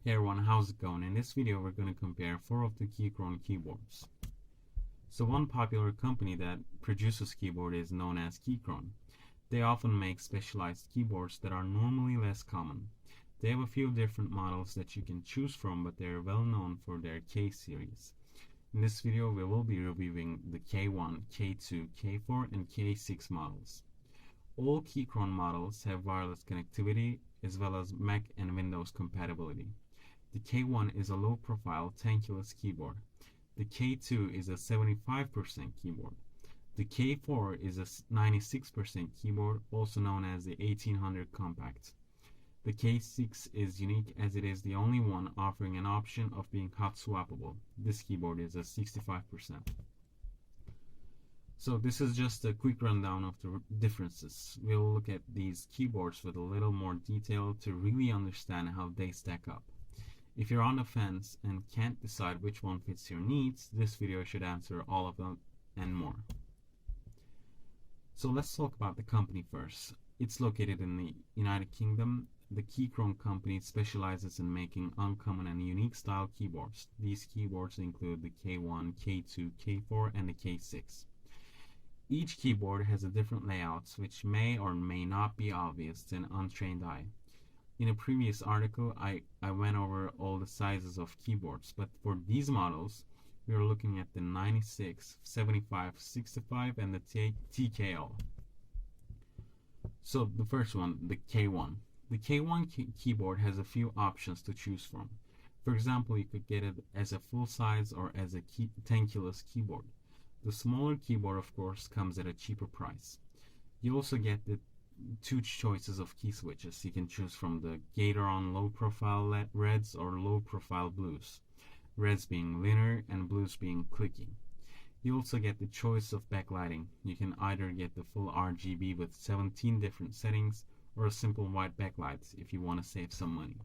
Hey everyone, how's it going? In this video we're going to compare 4 of the Keychron keyboards. So one popular company that produces keyboard is known as Keychron. They often make specialized keyboards that are normally less common. They have a few different models that you can choose from, but they are well known for their K series. In this video we will be reviewing the K1, K2, K4 and K6 models. All Keychron models have wireless connectivity as well as Mac and Windows compatibility. The K1 is a low-profile tenkeyless keyboard. The K2 is a 75% keyboard. The K4 is a 96% keyboard, also known as the 1800 compact. The K6 is unique as it is the only one offering an option of being hot-swappable. This keyboard is a 65%. So this is just a quick rundown of the differences. We'll look at these keyboards with a little more detail to really understand how they stack up. If you're on the fence and can't decide which one fits your needs, this video should answer all of them and more. So let's talk about the company first. It's located in the United Kingdom. The Keychron company specializes in making uncommon and unique style keyboards. These keyboards include the K1, K2, K4 and the K6. Each keyboard has a different layout which may or may not be obvious to an untrained eye. In a previous article, I went over all the sizes of keyboards, but for these models, we are looking at the 96, 75, 65, and the TKL. So the first one, the K1. The K1 keyboard has a few options to choose from. For example, you could get it as a full size or as a tenkeyless keyboard. The smaller keyboard, of course, comes at a cheaper price. You also get the two choices of key switches. You can choose from the Gator-on low-profile reds or low-profile blues. Reds being linear and blues being clicky. You also get the choice of backlighting. You can either get the full RGB with 17 different settings or a simple white backlight if you want to save some money.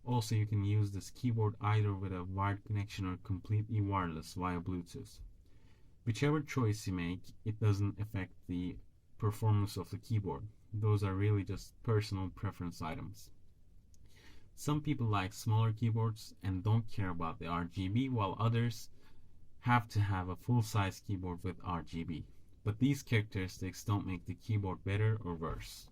Also, you can use this keyboard either with a wired connection or completely wireless via Bluetooth. Whichever choice you make, it doesn't affect the performance of the keyboard. Those are really just personal preference items. Some people like smaller keyboards and don't care about the RGB, while others have to have a full-size keyboard with RGB. But these characteristics don't make the keyboard better or worse.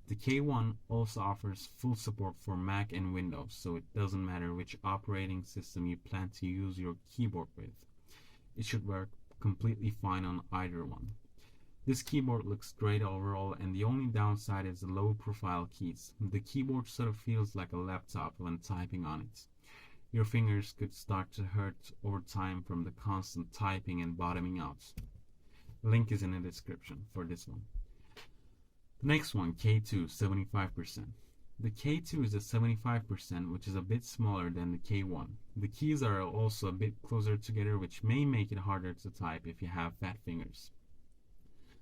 The K1 also offers full support for Mac and Windows, so it doesn't matter which operating system you plan to use your keyboard with. It should work completely fine on either one. This keyboard looks great overall, and the only downside is the low profile keys. The keyboard sort of feels like a laptop when typing on it. Your fingers could start to hurt over time from the constant typing and bottoming out. Link is in the description for this one. The next one, K2, 75%. The K2 is a 75%, which is a bit smaller than the K1. The keys are also a bit closer together, which may make it harder to type if you have fat fingers.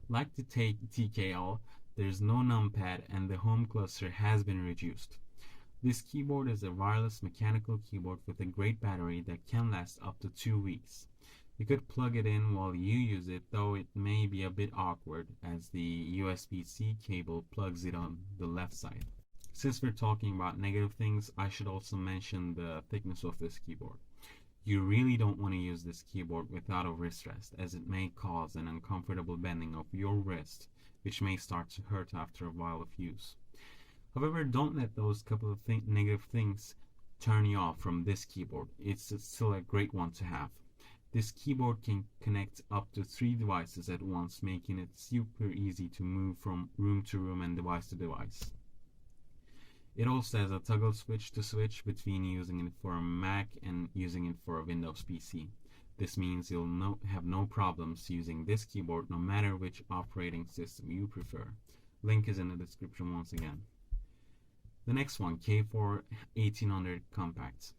Like the TKL, there's no numpad and the home cluster has been reduced. This keyboard is a wireless mechanical keyboard with a great battery that can last up to 2 weeks. You could plug it in while you use it, though it may be a bit awkward as the USB-C cable plugs it on the left side. Since we're talking about negative things, I should also mention the thickness of this keyboard. You really don't want to use this keyboard without a wrist rest, as it may cause an uncomfortable bending of your wrist, which may start to hurt after a while of use. However, don't let those couple of negative things turn you off from this keyboard. It's still a great one to have. This keyboard can connect up to 3 devices at once, making it super easy to move from room to room and device to device. It also has a toggle switch to switch between using it for a Mac and using it for a Windows PC. This means you'll have no problems using this keyboard no matter which operating system you prefer. Link is in the description once again. The next one, K4 1800 Compact.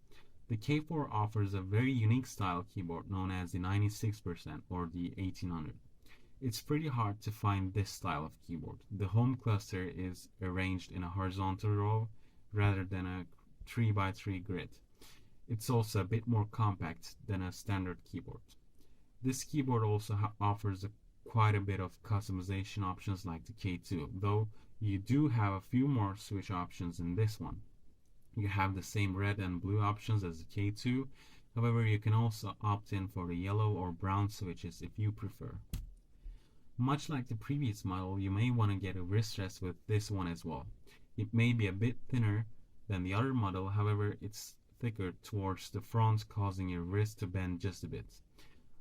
The K4 offers a very unique style keyboard known as the 96% or the 1800. It's pretty hard to find this style of keyboard. The home cluster is arranged in a horizontal row rather than a 3x3 grid. It's also a bit more compact than a standard keyboard. This keyboard also offers quite a bit of customization options like the K2, though you do have a few more switch options in this one. You have the same red and blue options as the K2. However, you can also opt in for the yellow or brown switches if you prefer. Much like the previous model, you may want to get a wrist rest with this one as well. It may be a bit thinner than the other model, however, it's thicker towards the front, causing your wrist to bend just a bit.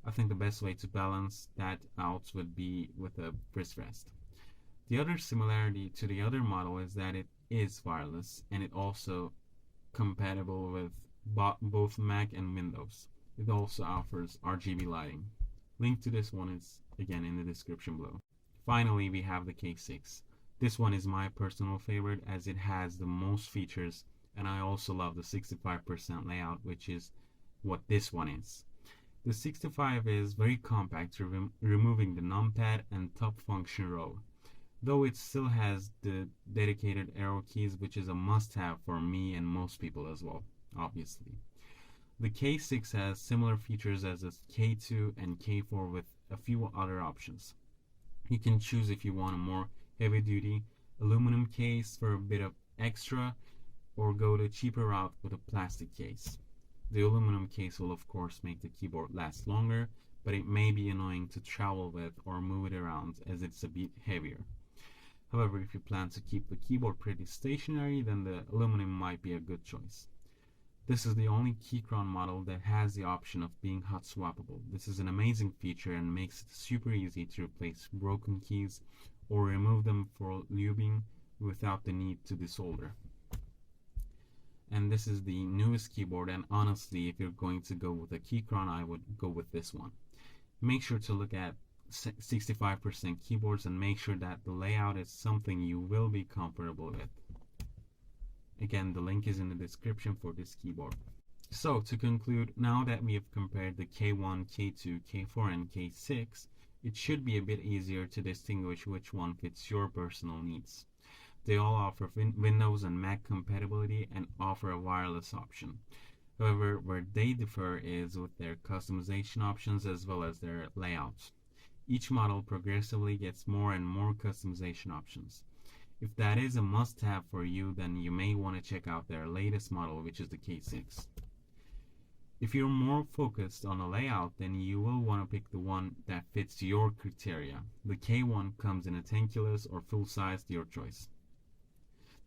I think the best way to balance that out would be with a wrist rest. The other similarity to the other model is that it is wireless and it also compatible with both Mac and Windows. It also offers RGB lighting. Link to this one is again in the description below. Finally, we have the K6. This one is my personal favorite as it has the most features, and I also love the 65% layout, which is what this one is. The 65 is very compact, removing the numpad and top function row, though it still has the dedicated arrow keys, which is a must-have for me and most people as well, obviously. The K6 has similar features as the K2 and K4 with a few other options. You can choose if you want a more heavy-duty aluminum case for a bit of extra, or go the cheaper route with a plastic case. The aluminum case will of course make the keyboard last longer, but it may be annoying to travel with or move it around as it's a bit heavier. However, if you plan to keep the keyboard pretty stationary, then the aluminum might be a good choice. This is the only Keychron model that has the option of being hot swappable. This is an amazing feature and makes it super easy to replace broken keys or remove them for lubing without the need to desolder. And this is the newest keyboard, and honestly, if you're going to go with a Keychron, I would go with this one. Make sure to look at 65% keyboards and make sure that the layout is something you will be comfortable with. Again, the link is in the description for this keyboard. So to conclude, now that we have compared the K1, K2, K4 and K6, it should be a bit easier to distinguish which one fits your personal needs. They all offer Windows and Mac compatibility and offer a wireless option. However, where they differ is with their customization options as well as their layouts. Each model progressively gets more and more customization options. If that is a must-have for you, then you may want to check out their latest model, which is the K6. If you're more focused on the layout, then you will want to pick the one that fits your criteria. The K1 comes in a tenkeyless or full size, your choice.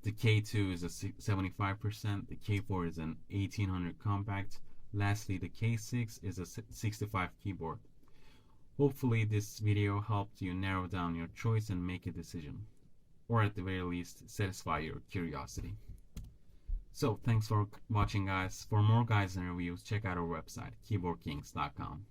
The K2 is a 75%, the K4 is an 1800 compact. Lastly, the K6 is a 65 keyboard. Hopefully this video helped you narrow down your choice and make a decision, or at the very least satisfy your curiosity. So thanks for watching, guys. For more guides and reviews, check out our website keyboardkings.com.